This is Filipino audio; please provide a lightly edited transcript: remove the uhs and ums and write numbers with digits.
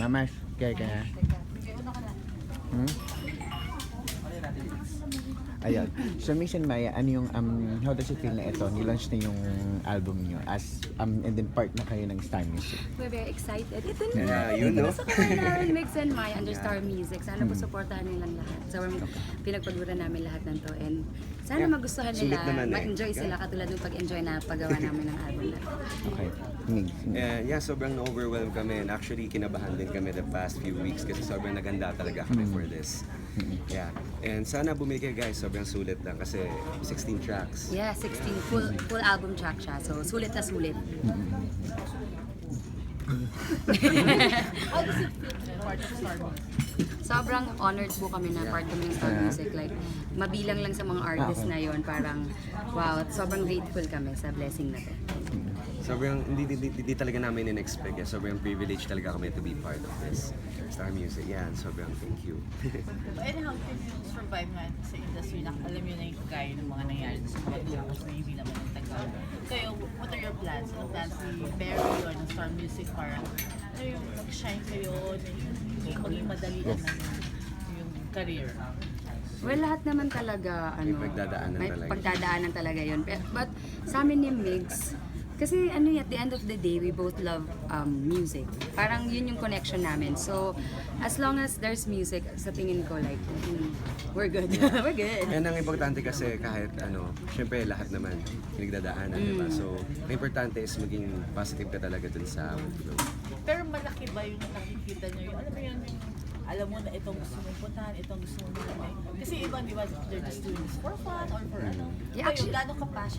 Mamas, kaya ka na? Hmm? Ayun. So, Miss and Maya, ano yung, how does it feel na ito? Nilaunch na yung album niyo as, and then part na kayo ng Star Music. We're very excited. Ito na! Yeah, you know. Ito na sa kanila, Mix and Maya under Star Music. Sana po supportahan nilang lahat. So, pinagpagburan namin lahat ng to. And sana magustuhan Sulit nila, naman eh. ma-enjoy sila katulad ng pag-enjoy na paggawa namin ng album na to. Okay. Migs. Yeah, sobrang na-overwhelm kami. And actually, kinabahan din kami the past few weeks kasi sobrang naganda talaga kami for this. Yeah. And sana bumili kayo guys, sobrang sulit lang kasi 16 tracks. Yeah, 16 full album track siya. So, sulit na sulit. How does it feel to be part of Star Music? Sobrang honored po kami na part kami ng Star Music. Like, mabilang lang sa mga artists na yon, parang wow, sobrang grateful kami sa blessing na to. Sobrang hindi talaga namin in-expect. Yeah. Sobrang privileged talaga kami to be part of this Star Music. Yan, sobrang thank you. And how can you survive nga sa industry na alam yun na yung kagaya ng mga nangyari sa mga duos na hindi naman ang tagal. Kayo, what are your plans? Ano plans ni Barry or ng Star Music? Parang ano yung mag-shine kayo, yung maging madalian na yung career? Well, lahat naman talaga, May pagdadaanan may talaga. pagdadaanan talaga yun. But sa amin ni Migs, kasi ano at the end of the day, we both love music. Parang yun yung connection namin. So, as long as there's music, sa tingin ko, like, we're good. We're good. Yan ang importante kasi kahit syempre lahat naman pinagdadaanan, di ba? So, ang importante is maging positive ka talaga dun sa workflow. Pero malaki ba yung nakikita nyo yung, alam mo yun, yung alam mo na itong gusto mong puntahan, itong gusto mong gawin. Kasi iba, di ba, they're just doing this for fun or for ano. Yeah, Kayo, actually- gano'ng ka-passion